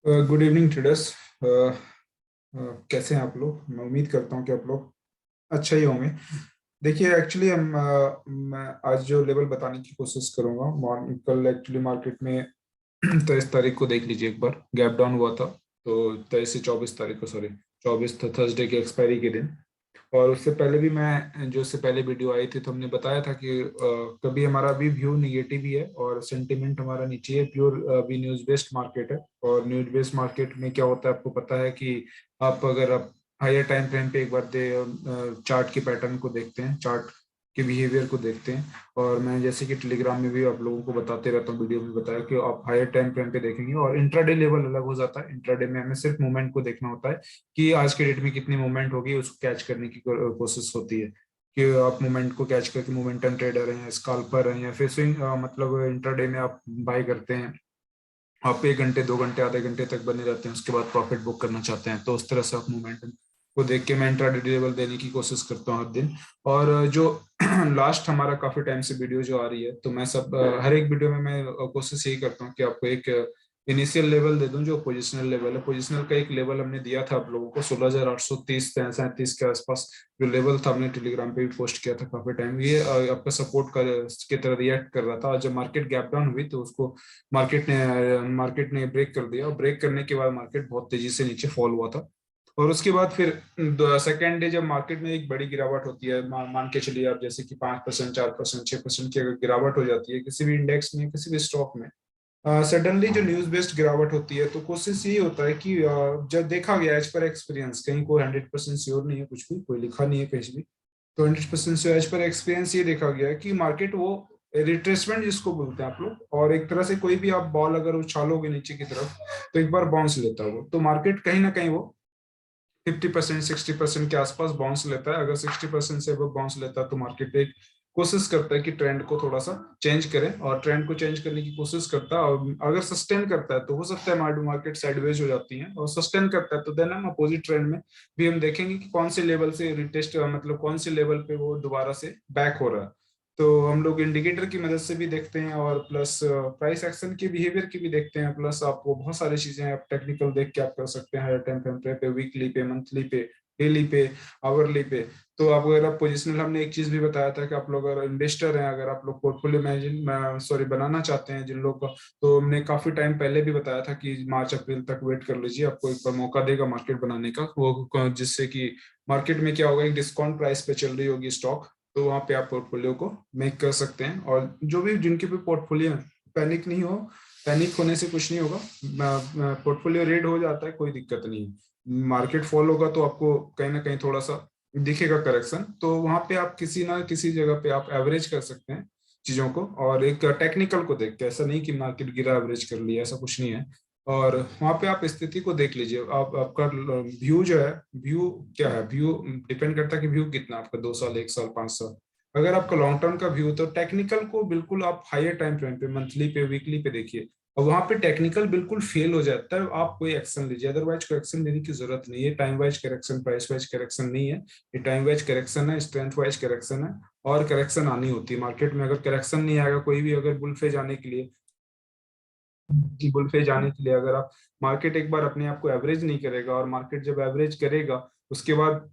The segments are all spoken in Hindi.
Good evening traders. कैसे हैं आप लोग? मैं उम्मीद करता हूं कि आप लोग अच्छा ही होंगे। देखिए एक्चुअली मैं आज जो लेवल बताने की कोशिश करूंगा, कल एक्चुअली मार्केट में 23 तारीख को देख लीजिए, एक बार गैप डाउन हुआ था। तो 23 से 24 तारीख को, सॉरी, 24 था थर्सडे के एक्सपायरी के दिन। और उससे पहले भी मैं जो उससे पहले वीडियो आई थी तो हमने बताया था कि कभी हमारा अभी व्यू निगेटिव ही है और सेंटिमेंट हमारा नीचे है। प्योर अभी न्यूज बेस्ड मार्केट है। और न्यूज बेस्ड मार्केट में क्या होता है आपको पता है कि अगर आप हायर टाइम फ्रेम पे एक बार चार्ट के पैटर्न को देखते हैं, चार्ट के बिहेवियर को देखते हैं। और मैं जैसे कि टेलीग्राम में भी आप लोगों को बताते रहता हूँ, वीडियो में बताया कि आप हायर टाइम फ्रेम पे देखेंगे और इंट्राडे लेवल अलग हो जाता है। इंट्राडे में हमें सिर्फ मूवमेंट को देखना होता है कि आज के डेट में कितनी मूवमेंट होगी, उसको कैच करने की कोशिश होती है। कि आप मूवमेंट को कैच करके मोमेंटम ट्रेडर हैं, स्कैल्पर हैं, या फिर स्विंग मतलब इंट्राडे में आप बाय करते हैं। आप 1 घंटे 2 घंटे आधे घंटे तक बने रहते हैं, उसके बाद प्रॉफिट बुक करना चाहते हैं, तो उस तरह से आप मोमेंटम को देख के मैं इंट्राडे लेवल देने की कोशिश करता हूँ हर दिन। और जो लास्ट हमारा काफी टाइम से वीडियो जो आ रही है, तो मैं हर एक वीडियो में मैं कोशिश यही करता हूँ कि आपको एक इनिशियल लेवल दे दूं जो पोजिशनल लेवल है। पोजिशनल का एक लेवल हमने दिया था आप लोगों को 16,830 37 के आसपास। जो लेवल था हमने टेलीग्राम पे भी पोस्ट किया था काफी टाइम, ये आपका सपोर्ट कर की तरह रिएक्ट कर रहा था। और जब मार्केट गैप डाउन हुई तो उसको मार्केट ने ब्रेक कर दिया, और ब्रेक करने के बाद मार्केट बहुत तेजी से नीचे फॉल हुआ था। और उसके बाद फिर सेकेंड डे जब मार्केट में एक बड़ी गिरावट होती है, मान के चलिए आप, जैसे कि 5% 4% 6% की अगर गिरावट हो जाती है किसी भी इंडेक्स में, किसी भी स्टॉक में, सडनली जो न्यूज बेस्ड गिरावट होती है, तो कोशिश यही होता है कि जब देखा गया एज पर एक्सपीरियंस, कहीं कोई 100% श्योर नहीं है, कुछ भी कोई लिखा नहीं है कहीं भी, तो 100% से एज पर एक्सपीरियंस ये देखा गया है कि मार्केट वो रिट्रेसमेंट जिसको बोलते हैं आप लोग, और एक तरह से कोई भी आप बॉल अगर उछालोगे नीचे की तरफ तो एक बार बाउंस लेता है वो, तो मार्केट कहीं ना कहीं वो 50% 60% के आसपास बाउंस लेता है। अगर 60% से वो बाउंस लेता है तो मार्केट एक कोशिश करता है कि ट्रेंड को थोड़ा सा चेंज करे, और ट्रेंड को चेंज करने की कोशिश करता है। और अगर सस्टेन करता है तो हो सकता है मार्केट साइडवेज हो जाती है, और सस्टेन करता है तो देन हम अपोजिट ट्रेंड में भी हम देखेंगे कि कौन से लेवल से रिटेस्ट, मतलब कौन से लेवल पे वो दोबारा से बैक हो रहा है। तो हम लोग इंडिकेटर की मदद से भी देखते हैं, और प्लस प्राइस एक्शन के बिहेवियर की भी देखते हैं, प्लस आपको बहुत सारी चीजें आप टेक्निकल देख के आप कर सकते हैं, हायर टाइम फ्रेम पे, वीकली पे, मंथली पे, डेली पे, आवरली पे। तो आप अगर आप पोजिशनल, हमने एक चीज भी बताया था कि आप लोग अगर इन्वेस्टर हैं, अगर आप लोग पोर्टफोलियो मैनेज बनाना चाहते हैं जिन लोग का, तो हमने काफी टाइम पहले भी बताया था कि मार्च अप्रैल तक वेट कर लीजिए, आपको एक बार मौका देगा मार्केट बनाने का, वो जिससे कि मार्केट में क्या होगा, एक डिस्काउंट प्राइस पे चल रही होगी स्टॉक, तो वहां पे आप पोर्टफोलियो को मेक कर सकते हैं। और जो भी जिनके भी पोर्टफोलियो, पैनिक नहीं हो, पैनिक होने से कुछ नहीं होगा। पोर्टफोलियो रेड हो जाता है, कोई दिक्कत नहीं है। मार्केट फॉल होगा तो आपको कहीं ना कहीं थोड़ा सा दिखेगा करेक्शन, तो वहां पे आप किसी ना किसी जगह पे आप एवरेज कर सकते हैं चीजों को, और एक टेक्निकल को देख के, ऐसा नहीं कि मार्केट गिरा एवरेज कर लिया, ऐसा कुछ नहीं है। और वहां पे आप स्थिति को देख लीजिए, आप आपका व्यू जो है, व्यू क्या है, व्यू डिपेंड करता है कि व्यू कितना है आपका, 2 साल, 1 साल, 5 साल। अगर आपका लॉन्ग टर्म का व्यू, तो टेक्निकल को बिल्कुल आप हायर टाइम फ्रेम पे, मंथली पे, वीकली पे देखिए, और वहां पे टेक्निकल बिल्कुल फेल हो जाता है, आप कोई एक्शन लीजिए, अदरवाइज कोई एक्शन लेने की जरूरत नहीं है। Time wise correction, price wise correction नहीं है, ये टाइम वाइज करेक्शन है, स्ट्रेंथ वाइज करेक्शन है। और करेक्शन आनी होती है मार्केट में, अगर करेक्शन नहीं आएगा कोई भी, अगर बुल फेज आने के लिए, कि बुल फेज आने के लिए अगर आप, मार्केट एक बार अपने आप को एवरेज नहीं करेगा, और मार्केट जब एवरेज करेगा उसके बाद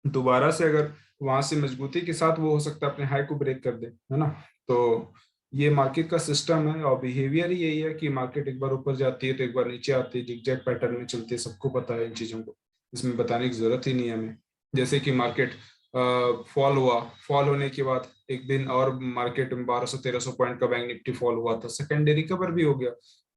दोबारा से अगर वहां से मजबूती के साथ वो हो सकता है अपने हाई को ब्रेक कर दे, है ना। तो ये मार्केट का सिस्टम है, और बिहेवियर ही यही है कि मार्केट एक बार ऊपर जाती है तो एक बार नीचे आती है, जिगजैग पैटर्न में चलती है, सबको पता है इन चीजों को, इसमें बताने की जरूरत ही नहीं है हमें। जैसे कि मार्केट फॉल हुआ, फॉल होने के बाद एक दिन और मार्केट में 1200 1300 पॉइंट का बैंक निफ्टी फॉल हुआ था, सेकेंड डे रिकवर भी हो गया।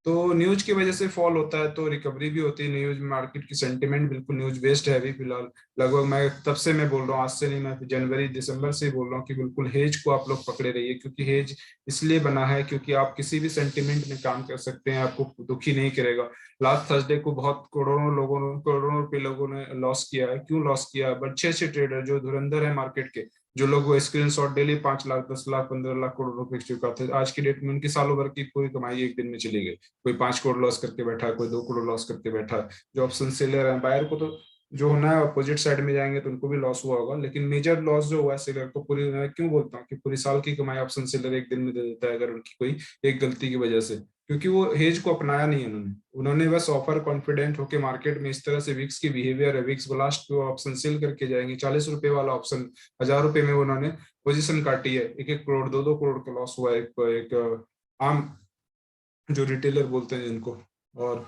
तो न्यूज की वजह से फॉल होता है तो रिकवरी भी होती है। न्यूज मार्केट की सेंटिमेंट बिल्कुल न्यूज बेस्ड है अभी फिलहाल। लगभग मैं तब से मैं बोल रहा हूँ, आज से नहीं, मैं जनवरी दिसंबर से ही बोल रहा हूँ कि बिल्कुल हेज को आप लोग पकड़े रहिए, क्योंकि हेज इसलिए बना है क्योंकि आप किसी भी सेंटिमेंट में काम कर सकते हैं, आपको दुखी नहीं करेगा। लास्ट थर्सडे को बहुत करोड़ों रुपए लोगों ने लॉस किया है। क्यों लॉस किया है? बट अच्छे अच्छे ट्रेडर जो धुरंधर है मार्केट के, जो लोग वो screen shot daily 5 lakh 10 lakh 15 lakh crore रुपए चुका थे, आज की डेट में उनकी सालों भर की पूरी कमाई एक दिन में चली गई। कोई 5 करोड़ लॉस करके बैठा है, कोई 2 करोड़ लॉस करके बैठा है। जो ऑप्शन सेलर है, बायर को तो जो होना है अपोजिट साइड में जाएंगे तो उनको भी लॉस हुआ होगा, लेकिन मेजर लॉस जो हुआ है सेलर को, पूरी, मैं क्यों बोलता हूँ कि पूरी साल की कमाई ऑप्शन सेलर एक दिन में दे देता है अगर उनकी कोई एक गलती की वजह से, क्योंकि वो हेज को अपनाया नहीं उन्होंने। उन्होंने बस ऑफर कॉन्फिडेंट होके मार्केट में इस तरह से विक्स की बिहेवियर है, विक्स ब्लास्ट पे ऑप्शन सेल करके जाएंगे, 40 रुपए वाला ऑप्शन 1000 रुपए में उन्होंने पोजीशन काटी है, 1-1 करोड़ 2-2 करोड़ का लॉस हुआ है एक आम जो रिटेलर बोलते हैं जिनको। और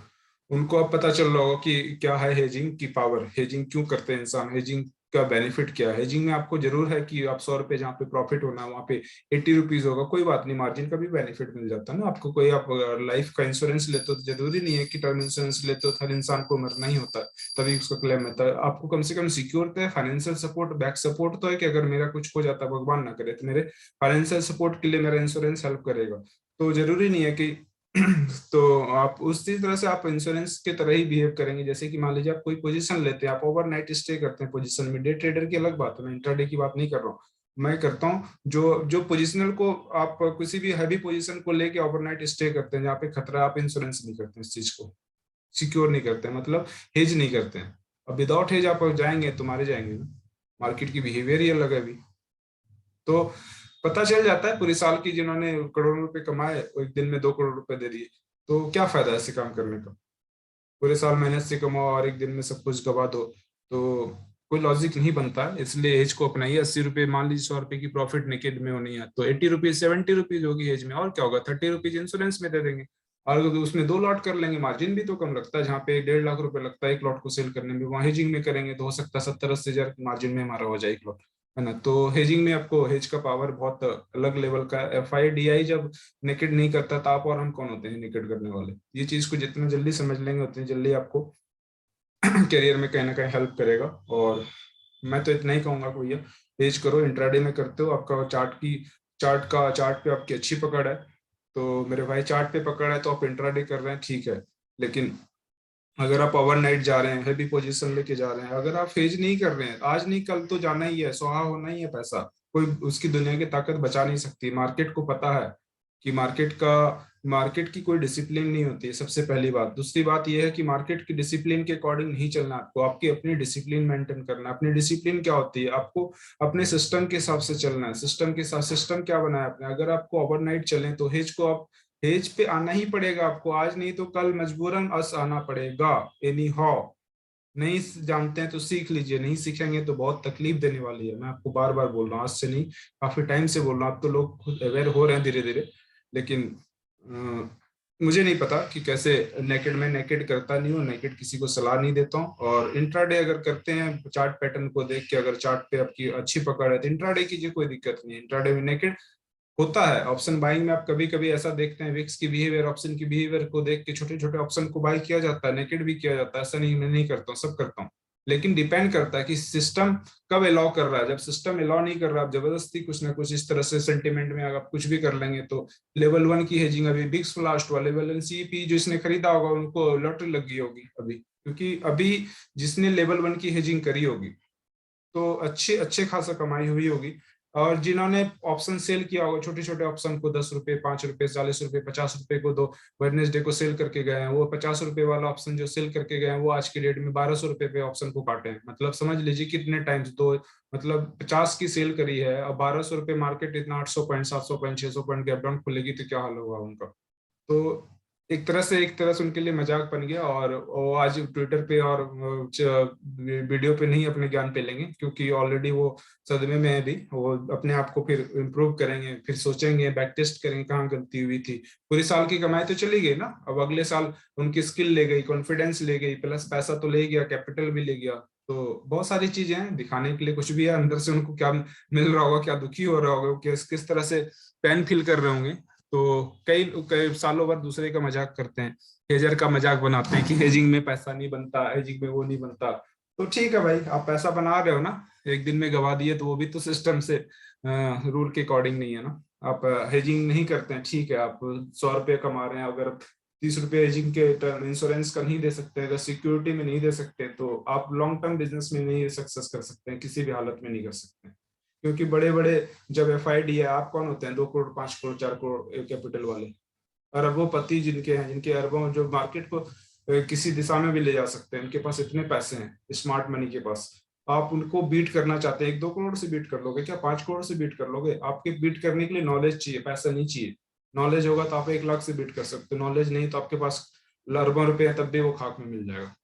उनको अब पता चल रहा होगा कि क्या है हेजिंग की पावर, हेजिंग क्यों करते हैं इंसान, हेजिंग का बेनिफिट क्या है। हेजिंग में आपको जरूर है कि आप 100 रुपए जहाँ पे प्रॉफिट होना है वहाँ पे 80 रुपीज होगा, कोई बात नहीं, मार्जिन का भी बेनिफिट मिल जाता है ना आपको। कोई आप लाइफ का इंश्योरेंस लेते हो तो जरूरी नहीं है कि टर्म इंश्योरेंस लेते हो हर इंसान को मरना ही होता है तभी उसका क्लेम होता है। आपको कम से कम सिक्योर तो है, फाइनेंशियल सपोर्ट, बैक सपोर्ट तो है कि अगर मेरा कुछ हो जाता है भगवान ना करे तो मेरे फाइनेंशियल सपोर्ट के लिए मेरा इंश्योरेंस हेल्प करेगा। तो जरूरी नहीं है कि तो आप उसी तरह से आप इंश्योरेंस के तरह ही बिहेव करेंगे। जैसे कि मान लीजिए आप कोई पोजीशन लेते हैं, आप ओवरनाइट स्टे करते हैं पोजीशन में, डे ट्रेडर की अलग बात है, मैं इंट्राडे की बात नहीं कर रहा हूँ। मैं करता हूँ जो जो पोजिशनल को आप किसी भी हैवी पोजीशन को लेके ओवरनाइट स्टे करते हैं जहाँ पे खतरा, आप इंश्योरेंस नहीं करते इस चीज को, सिक्योर नहीं करते हैं, मतलब हेज नहीं करते हैं। अब विदाउट हेज आप जाएंगे तो मारे जाएंगे ना, मार्केट की बिहेवियर ही अलग है अभी। तो पता चल जाता है पूरे साल की जिन्होंने करोड़ों रुपए कमाए वो एक दिन में 2 करोड़ रुपए दे दिए, तो क्या फायदा है ऐसे काम करने का। पूरे साल मेहनत से कमाओ और एक दिन में सब कुछ गवा दो, तो कोई लॉजिक नहीं बनता है। इसलिए एज को अपनाइए। 80 रुपए, मान लीजिए 100 रुपए की प्रॉफिट नेकेड में होनी है तो 80 रुपीज 70 रुपीज होगी एज में, और क्या होगा, 30 रुपीज इंश्योरेंस में दे देंगे। और अगर उसमें 2 लॉट कर लेंगे, मार्जिन भी तो कम लगता है, जहाँ पे 1.5 लाख रुपए लगता है एक लॉट को सेल करने में, वहाँ हेजिंग में करेंगे तो हो सकता है 70-80 हजार की मार्जिन में हमारा हो जाए एक लॉट, है ना। तो हेजिंग में आपको हेज का पावर बहुत अलग लेवल का। FIDI जब नेकेड नहीं करता तो आप और हम कौन होते हैं नेकेड करने वाले। ये चीज को जितना जल्दी समझ लेंगे उतनी जल्दी आपको करियर में कहीं ना कहीं हेल्प करेगा। और मैं तो इतना ही कहूंगा कि भैया हेज करो। इंट्राडे में करते हो, आपका चार्ट पे आपकी अच्छी पकड़ है तो मेरे भाई, चार्ट पे पकड़ है तो आप इंट्राडे कर रहे हैं ठीक है। लेकिन अगर आप ओवरनाइट जा रहे हैं, हैवी पोजीशन लेके जा रहे हैं, अगर आप हेज नहीं कर रहे हैं, आज नहीं कल तो जाना ही है, सुहा होना ही है पैसा। कोई उसकी दुनिया की ताकत बचा नहीं सकती। मार्केट को पता है कि मार्केट की कोई डिसिप्लिन नहीं होती है, सबसे पहली बात। दूसरी बात यह है कि मार्केट की डिसिप्लिन के अकॉर्डिंग नहीं चलना आपको, आपकी अपनी डिसिप्लिन मेंटेन करना है। अपनी डिसिप्लिन क्या होती है, आपको अपने सिस्टम के हिसाब से चलना है। सिस्टम के साथ सिस्टम क्या बनाया आपने, अगर आपको ओवरनाइट चलें तो हेज को आप हेज पे आना ही पड़ेगा आपको, आज नहीं तो कल मजबूरन अस आना पड़ेगा, एनी हाउ। नहीं जानते हैं तो सीख लीजिए, नहीं सीखेंगे तो बहुत तकलीफ देने वाली है। मैं आपको बार बार बोल रहा हूँ, आज से नहीं काफी टाइम से बोल रहा हूँ। अब तो लोग खुद अवेयर हो रहे हैं धीरे धीरे, लेकिन मुझे नहीं पता कि कैसे। नेकेड में नेकेड करता नहीं हूँ, नेकेड किसी को सलाह नहीं देता हूँ। और इंट्राडे अगर करते हैं चार्ट पैटर्न को देख के, अगर चार्ट पे आपकी अच्छी पकड़ है तो इंट्राडे कीजिए, कोई दिक्कत नहीं है। इंट्राडे में नेकेड होता है। ऑप्शन बाइंग में आप कभी कभी ऐसा देखते हैं, विक्स की बिहेवियर, ऑप्शन की बिहेवियर को देख के छोटे छोटे ऑप्शन को बाई किया जाता है, नेकेड भी किया जाता है। ऐसा नहीं मैं नहीं करता हूँ, सब करता हूँ। लेकिन डिपेंड करता है कि सिस्टम कब अलाउ कर रहा है। जब सिस्टम अलाउ नहीं कर रहा, आप जबरदस्ती कुछ ना कुछ इस तरह से सेंटिमेंट में अगर आप कुछ भी कर लेंगे तो लेवल 1 की हेजिंग, अभी बिग्स फ्लास्ट हुआ, लेवल 1 CP जो इसने खरीदा होगा उनको लॉटरी लग गई होगी अभी, क्योंकि अभी जिसने लेवल 1 की हेजिंग करी होगी तो अच्छे अच्छे खासा कमाई हुई होगी। और जिन्होंने ऑप्शन सेल किया होगा, छोटे छोटे ऑप्शन को 10 रुपए 5 रुपए 40 रुपए 50 रुपए को दो वेडनेसडे को सेल करके गए हैं, वो 50 रुपए वाला ऑप्शन जो सेल करके गए हैं वो आज की डेट में 1200 रुपए पे ऑप्शन को काटे हैं। मतलब समझ लीजिए कितने टाइम्स, दो मतलब 50 की सेल करी है, अब 1200 रुपए मार्केट, इतना 800 point 700 point 600 point gap down खुलेगी तो क्या हाल होगा उनका। तो एक तरह से उनके लिए मजाक बन गया। और वो आज ट्विटर पे और वीडियो पे नहीं अपने ज्ञान पे लेंगे, क्योंकि ऑलरेडी वो सदमे में है भी। वो अपने आप को फिर इम्प्रूव करेंगे, फिर सोचेंगे, बैक टेस्ट करेंगे कहाँ गलती हुई थी। पूरी साल की कमाई तो चली गई ना, अब अगले साल उनकी स्किल ले गई, कॉन्फिडेंस ले गई, प्लस पैसा तो ले गया, कैपिटल भी ले गया। तो बहुत सारी चीजें हैं दिखाने के लिए, कुछ भी है अंदर से उनको क्या मिल रहा होगा, क्या दुखी हो रहा होगा, किस तरह से पेन फील कर रहे होंगे। तो कई कई सालों बाद दूसरे का मजाक करते हैं, हेजर का मजाक बनाते हैं कि हेजिंग में पैसा नहीं बनता, हेजिंग में वो नहीं बनता। तो ठीक है भाई, आप पैसा बना रहे हो ना, एक दिन में गवा दिए तो वो भी तो सिस्टम से रूल के अकॉर्डिंग नहीं है ना। आप हेजिंग नहीं करते हैं ठीक है, आप 100 रुपये कमा रहे हैं, अगर 30 रुपये हेजिंग के इंश्योरेंस का नहीं दे सकते, अगर सिक्योरिटी में नहीं दे सकते, तो आप लॉन्ग टर्म बिजनेस में नहीं सक्सेस कर सकते हैं, किसी भी हालत में नहीं कर सकते। क्योंकि बड़े बड़े जब FID है, आप कौन होते हैं, 2 करोड़ 5 करोड़ 4 करोड़ कैपिटल वाले, अरबों पति जिनके हैं, जिनके अरबों, जो मार्केट को किसी दिशा में भी ले जा सकते हैं, उनके पास इतने पैसे हैं स्मार्ट मनी के पास। आप उनको बीट करना चाहते हैं, 1-2 करोड़ से बीट कर लोगे क्या, 5 करोड़ से बीट कर लोगे। आपके बीट करने के लिए नॉलेज चाहिए, पैसा नहीं चाहिए। नॉलेज होगा तो आप 1 लाख से बीट कर सकते हो, नॉलेज नहीं तो आपके पास अरबों रुपए है तब भी वो खाक में मिल जाएगा।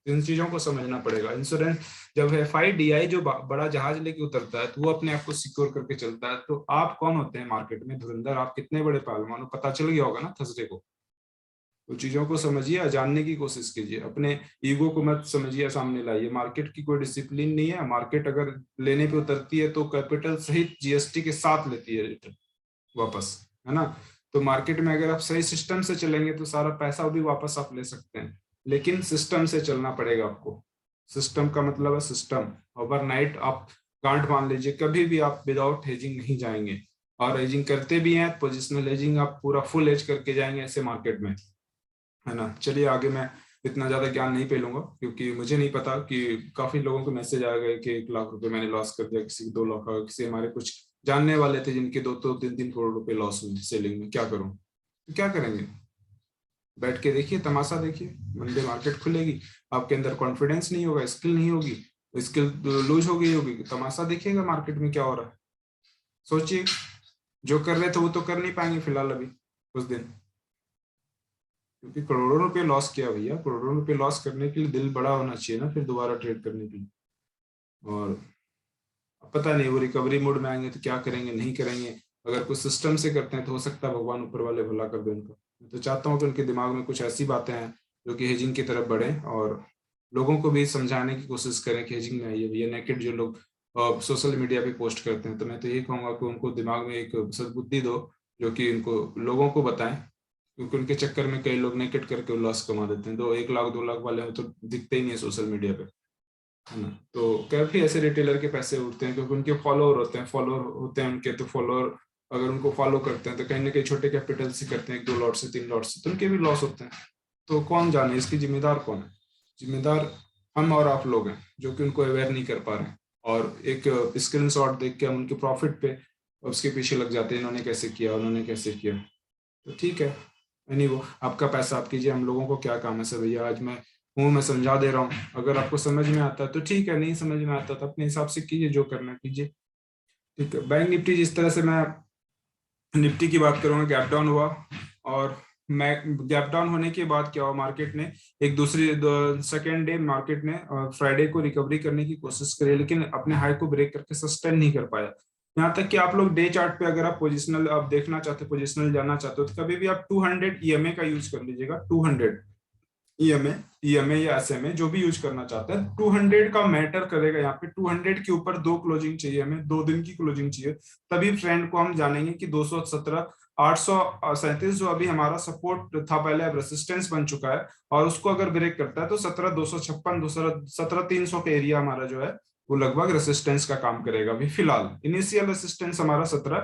इन चीजों को समझना पड़ेगा। इंश्योरेंस जब FIDI जो बड़ा जहाज लेके उतरता है तो वो अपने आप को सिक्योर करके चलता है। तो आप कौन होते हैं मार्केट में धुरंधर, आप कितने बड़े पहलवान हो, पता चल गया होगा ना थर्सडे को। तो चीजों को समझिए, जानने की कोशिश कीजिए, अपने ईगो को मत समझिए, सामने लाइए। मार्केट की कोई डिसिप्लिन नहीं है। मार्केट अगर लेने पे उतरती है तो कैपिटल सहित GST के साथ लेती है रिटर्न वापस, है ना। तो मार्केट में अगर आप सही सिस्टम से चलेंगे तो सारा पैसा भी वापस आप ले सकते हैं, लेकिन सिस्टम से चलना पड़ेगा आपको। सिस्टम का मतलब है सिस्टम। ओवरनाइट आप गांठ मान लीजिए, कभी भी आप विदाउट हेजिंग नहीं जाएंगे। और हेजिंग करते भी हैं, पोजिशनल हेजिंग आप पूरा फुल हेज करके जाएंगे ऐसे मार्केट में, है ना। चलिए आगे, मैं इतना ज्यादा ज्ञान नहीं पेलूंगा क्योंकि मुझे नहीं पता कि काफी लोगों को मैसेज आ गए कि 1 लाख रुपए मैंने लॉस कर दिया, किसी 2 लाख का, किसी हमारे कुछ जानने वाले थे जिनके 2-3 करोड़ रुपए लॉस हुए सेलिंग में। क्या करूं, तो क्या करेंगे, बैठ के देखिए, तमाशा देखिए। मंडे मार्केट खुलेगी, आपके अंदर कॉन्फिडेंस नहीं होगा, स्किल नहीं होगी, स्किल लूज हो गई होगी, तमाशा देखिएगा मार्केट में क्या हो रहा है। सोचिए, जो कर रहे थे वो तो कर नहीं पाएंगे फिलहाल अभी कुछ दिन, क्योंकि करोड़ों रुपए लॉस किया भैया। करोड़ों रुपए लॉस करने के लिए दिल बड़ा होना चाहिए ना, फिर दोबारा ट्रेड करने के लिए। और पता नहीं वो रिकवरी मोड में आएंगे तो क्या करेंगे नहीं करेंगे। अगर कुछ सिस्टम से करते हैं तो हो सकता है भगवान ऊपर वाले भला कर दे उनको। मैं तो चाहता हूँ कि उनके दिमाग में कुछ ऐसी बातें हैं जो कि हेजिंग की तरफ बढ़े, और लोगों को भी समझाने की कोशिश करें कि हेजिंग में आइए भैया। नेकेड जो लोग सोशल मीडिया पे पोस्ट करते हैं, तो मैं तो यही कहूंगा कि उनको दिमाग में एक सद्बुद्धि दो, जो कि इनको लोगों को बताएं, क्योंकि उनके चक्कर में कई लोग नेकेट करके लॉस कमा देते हैं। तो 1 लाख 2 लाख वाले हो तो दिखते ही नहीं है सोशल मीडिया पे, है ना। तो काफी ऐसे रिटेलर के पैसे उठते हैं क्योंकि उनके फॉलोअर होते हैं, उनके, तो फॉलोअर अगर उनको फॉलो करते हैं तो कहीं ना कहीं छोटे कैपिटल से करते हैं, 1-2 लॉट से 3 लॉट से, तो उनके भी लॉस होते हैं। तो कौन जाने इसकी जिम्मेदार कौन है। जिम्मेदार हम और आप लोग हैं जो कि उनको अवेयर नहीं कर पा रहे हैं, और एक स्क्रीनशॉट देख के हम उनके प्रॉफिट पे उसके पीछे लग जाते हैं, इन्होंने कैसे किया, उन्होंने कैसे किया। तो ठीक है, नहीं वो आपका पैसा आप कीजिए, हम लोगों को क्या काम है सर भैया। आज मैं समझा दे रहा हूँ, अगर आपको समझ में आता है तो ठीक है, नहीं समझ में आता तो अपने हिसाब से कीजिए, जो करना कीजिए। ठीक है, बैंक निफ्टी जिस तरह से, मैं निफ्टी की बात करूंगा, गैप डाउन हुआ, और मैं गैप डाउन होने के बाद क्या हुआ, मार्केट ने एक दूसरी सेकेंड डे मार्केट ने फ्राइडे को रिकवरी करने की कोशिश करी, लेकिन अपने हाई को ब्रेक करके सस्टेन नहीं कर पाया। यहाँ तक कि आप लोग डे चार्ट पे अगर आप पोजिशनल आप देखना चाहते हो, पोजिशनल जाना चाहते हो, तो कभी भी आप 200 EMA का यूज कर लीजिएगा। 200 EMA या SMA जो भी यूज करना चाहते हैं, 200 का मैटर करेगा यहाँ पे। 200 के ऊपर 2 क्लोजिंग चाहिए हमें, 2 दिन की क्लोजिंग चाहिए, तभी ट्रेंड को हम जानेंगे कि 217 837 जो अभी हमारा सपोर्ट था पहले, अब रेसिस्टेंस बन चुका है, और उसको अगर ब्रेक करता है तो 17 256 17 300 का एरिया हमारा जो है वो लगभग रेसिस्टेंस का काम करेगा। अभी फिलहाल इनिशियल रेसिस्टेंस हमारा 16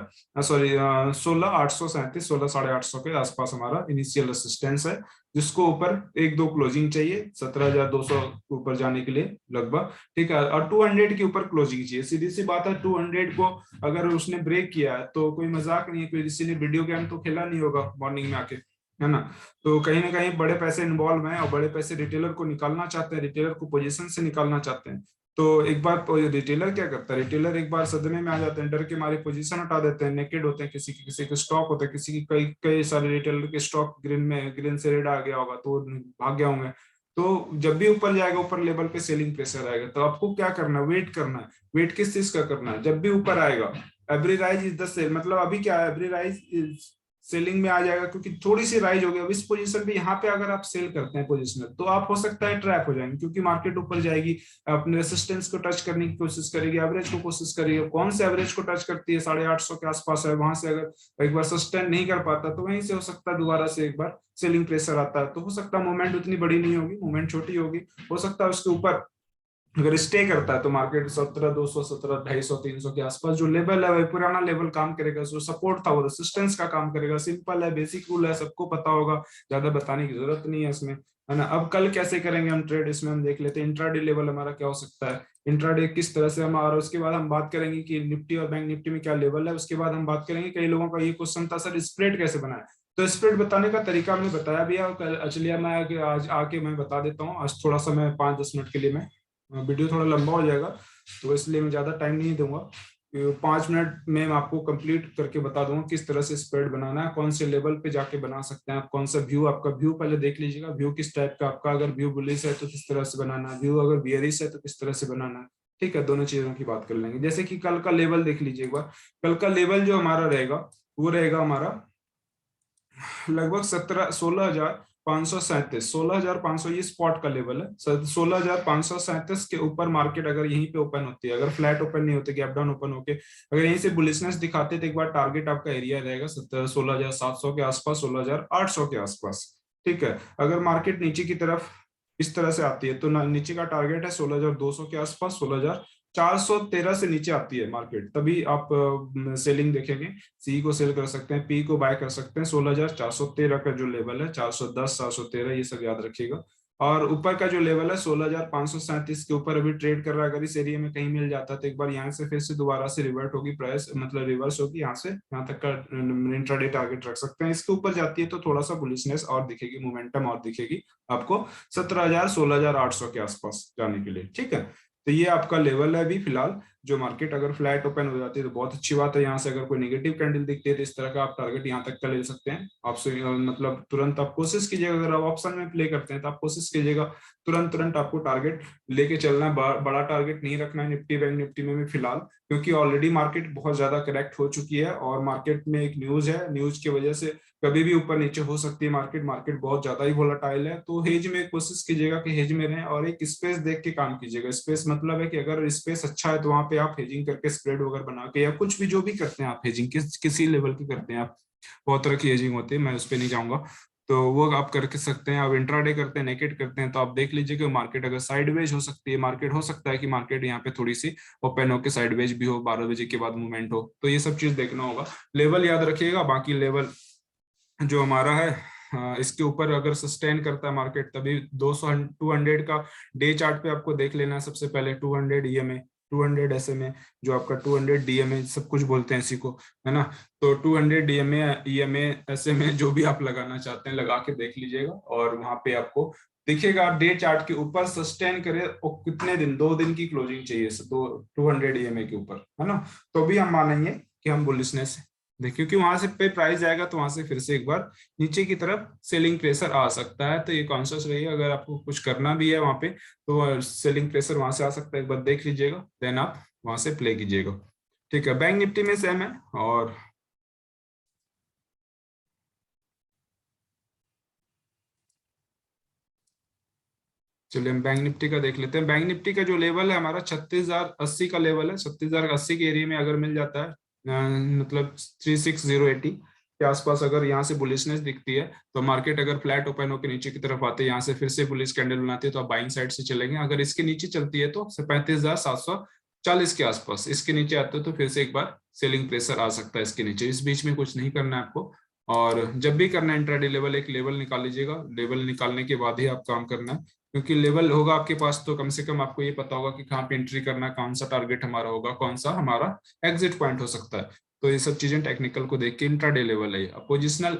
के आसपास हमारा इनिशियल रेसिस्टेंस है, जिसको ऊपर 1-2 क्लोजिंग चाहिए 17,200 ऊपर जाने के लिए लगभग। ठीक है, और 200 के ऊपर क्लोजिंग चाहिए। सीधी सी बात है, 200 को अगर उसने ब्रेक किया है तो कोई मजाक नहीं है, कोई किसी ने वीडियो गेम तो खेला नहीं होगा मॉर्निंग में आके, है ना। तो कहीं ना कहीं बड़े पैसे इन्वॉल्व हैं, और बड़े पैसे रिटेलर को निकालना चाहते हैं, रिटेलर को पोजीशन से निकालना चाहते हैं। तो एक बार रिटेलर क्या करता है, रिटेलर एक बार सदमे में आ जाते हैं, डर के मारे पोजीशन हटा देते हैं, नेकेड होते हैं, किसी के स्टॉक होता है, किसी की कई कई सारे रिटेलर के स्टॉक ग्रीन से रेड आ गया होगा तो भाग गया होंगे। तो जब भी ऊपर जाएगा, ऊपर लेवल पे सेलिंग प्रेशर आएगा, तो आपको क्या करना है, वेट करना है। वेट किस चीज का करना है, जब भी ऊपर आएगा every rise is the sale, मतलब अभी क्या है, एवरी राइज इज सेलिंग में आ जाएगा, क्योंकि थोड़ी सी राइज हो गई। अब इस पोजीशन पे यहाँ पे अगर आप सेल करते हैं पोजीशनल, तो आप हो सकता है ट्रैप हो जाएंगे, क्योंकि मार्केट ऊपर जाएगी, अपने रेसिस्टेंस को टच करने की कोशिश करेगी, एवरेज को कोशिश करेगी। कौन से एवरेज को टच करती है, 850 के आसपास है, वहां से अगर एक बार सस्टेन नहीं कर पाता तो वहीं से हो सकता है दोबारा से एक बार सेलिंग प्रेशर आता है। तो हो सकता है मूवमेंट उतनी बड़ी नहीं होगी, मूवमेंट छोटी होगी, हो सकता है उसके ऊपर अगर स्टे करता है तो मार्केट 17,200 17,250 300 के आसपास जो लेवल है वही पुराना लेवल काम करेगा। जो सपोर्ट था वो रेसिस्टेंस का काम करेगा। सिंपल है, बेसिक रूल है, सबको पता होगा, ज्यादा बताने की जरूरत नहीं है इसमें, है ना। अब कल कैसे करेंगे हम ट्रेड, इसमें हम देख लेते हैं इंट्राडे लेवल हमारा क्या हो सकता है, इंट्राडे किस तरह से हम, और उसके बाद हम बात करेंगे कि निफ्टी और बैंक निफ्टी में क्या लेवल है। उसके बाद हम बात करेंगे, कई लोगों का ये क्वेश्चन था सर स्प्रेड कैसे बनाए, तो स्प्रेड बताने का तरीका हमने बताया भी है। चलिए मैं आज आके मैं बता देता हूँ। आज थोड़ा सा मैं 5-10 मिनट के लिए मैं वीडियो थोड़ा लंबा हो जाएगा, तो इसलिए मैं ज्यादा टाइम नहीं दूंगा। 5 मिनट में मैं आपको कंप्लीट करके बता दूंगा किस तरह से स्प्रेड बनाना है, कौन से लेवल पे जाके बना सकते हैं आप, कौन सा व्यू, आपका व्यू पहले देख लीजिएगा, व्यू किस टाइप का आपका, अगर व्यू बुलिश है तो किस तरह से बनाना है, व्यू अगर बियरिश है तो किस तरह से बनाना है। ठीक है, दोनों चीजों की बात कर लेंगे। जैसे कि कल का लेवल देख लीजिए एक बार। कल का लेवल जो हमारा रहेगा वो रहेगा हमारा लगभग 16,537, 16,500 ये स्पॉट का लेवल है। 16,537 के ऊपर मार्केट अगर यहीं पे ओपन होती है, अगर फ्लैट ओपन नहीं होती, गैप डाउन ओपन होके अगर यहीं से बुलिशनेस दिखाते तो एक बार टारगेट आपका एरिया रहेगा 16,700 के आसपास, 16,800 के आसपास। ठीक है, अगर मार्केट नीचे की तरफ इस तरह से आती है तो नीचे का टारगेट है 16,200 के आसपास, 16,413 से नीचे आती है मार्केट तभी आप सेलिंग देखेंगे। सी को सेल कर सकते हैं, पी को बाय कर सकते हैं। 16,413 का जो लेवल है, 410, 413, ये सब याद रखिएगा। और ऊपर का जो लेवल है 16,537 के ऊपर अभी ट्रेड कर रहा है, अगर इस एरिया में कहीं मिल जाता है तो एक बार यहाँ से फिर से दोबारा से रिवर्ट होगी प्राइस, मतलब रिवर्स होगी, यहाँ से यहाँ तक का इंट्राडे टारगेट रख सकते हैं। इसके ऊपर जाती है तो थोड़ा सा बुलिशनेस और दिखेगी, मोमेंटम और दिखेगी आपको 17,000, 16,800 के आसपास जाने के लिए। ठीक है, तो ये आपका लेवल है अभी फिलहाल। जो मार्केट अगर फ्लैट ओपन हो जाती है तो बहुत अच्छी बात है, यहाँ से अगर कोई नेगेटिव कैंडल दिखती है तो इस तरह का आप टारगेट यहाँ तक का ले सकते हैं आपसे। मतलब तुरंत आप कोशिश कीजिएगा, अगर आप ऑप्शन में प्ले करते हैं तो आप कोशिश कीजिएगा तुरंत तुरंत आपको टारगेट लेके चलना है। बड़ा टारगेट नहीं रखना है निफ्टी बैंक निफ्टी में भी फिलहाल, क्योंकि ऑलरेडी मार्केट बहुत ज्यादा करेक्ट हो चुकी है और मार्केट में एक न्यूज है, न्यूज की वजह से कभी भी ऊपर नीचे हो सकती है मार्केट। मार्केट बहुत ज्यादा ही वोलाटाइल है, तो हेज में कोशिश कीजिएगा कि हेज में रहें और एक स्पेस देख के काम कीजिएगा। स्पेस मतलब है कि अगर स्पेस अच्छा है तो वहां पे आप हेजिंग करके स्प्रेड वगैरह बना के या कुछ भी जो भी करते हैं आप हेजिंग किसी लेवल की करते हैं आप, बहुत तरह की हेजिंग होती है, मैं उस पर नहीं जाऊंगा, तो वो आप करके सकते हैं। आप इंट्राडे करते हैं, नेकेट करते हैं, तो आप देख लीजिए कि मार्केट अगर साइडवेज हो सकती है, मार्केट हो सकता है कि मार्केट यहाँ पे थोड़ी सी ओपन होकर साइडवेज भी हो, 12 बजे के बाद मूवमेंट हो, तो ये सब चीज देखना होगा। लेवल याद रखिएगा। बाकी लेवल जो हमारा है इसके ऊपर अगर सस्टेन करता है मार्केट तभी 200 200 का डे चार्ट पे आपको देख लेना है सबसे पहले। 200 ईएमए, 200 एसएमए, जो आपका 200 डीएमए सब कुछ बोलते हैं इसी को, है ना। तो 200 डीएमए, ईएमए, एसएमए जो भी आप लगाना चाहते हैं लगा के देख लीजिएगा और वहां पे आपको दिखेगा डे चार्ट के ऊपर सस्टेन करे और कितने दिन, 2 दिन की क्लोजिंग चाहिए तो 200 ईएमए के ऊपर, है ना। तो भी हम मानेंगे कि हम बुलिशनेस देखिए, क्योंकि वहां से पे प्राइस जाएगा तो वहां से फिर से एक बार नीचे की तरफ सेलिंग प्रेशर आ सकता है। तो ये कॉन्शियस रहिए, अगर आपको कुछ करना भी है वहां पे तो सेलिंग प्रेशर वहां से आ सकता है, एक बार देख लीजिएगा, देन आप वहां से प्ले कीजिएगा। ठीक है, बैंक निफ्टी में सेम है। और चलिए हम बैंक निफ्टी का देख लेते हैं। बैंक निफ्टी का जो लेवल है हमारा 36,080 का लेवल है। 36,080 के एरिया में अगर मिल जाता है मतलब 36,080 के आसपास अगर यहाँ से बुलिशनेस दिखती है तो मार्केट अगर फ्लैट ओपन होकर नीचे की तरफ आते हैं, यहाँ से फिर से बुलिश कैंडल बनाती है तो आप बाइंग साइड से चलेंगे। अगर इसके नीचे चलती है तो 35,740 के आसपास, इसके नीचे आते हैं तो फिर से एक बार सेलिंग प्रेशर आ सकता है इसके नीचे। इस बीच में कुछ नहीं करना है आपको, और जब भी करना है इंट्राडे लेवल, एक लेवल निकाल लीजिएगा, लेवल निकालने के बाद ही आप काम करना है, क्योंकि लेवल होगा आपके पास तो कम से कम आपको ये पता होगा कि कहाँ पे एंट्री करना है, कौन सा टारगेट हमारा होगा, कौन सा हमारा एग्जिट पॉइंट हो सकता है। तो ये सब चीजें टेक्निकल को देख के इंट्राडे लेवल है। पोजिशनल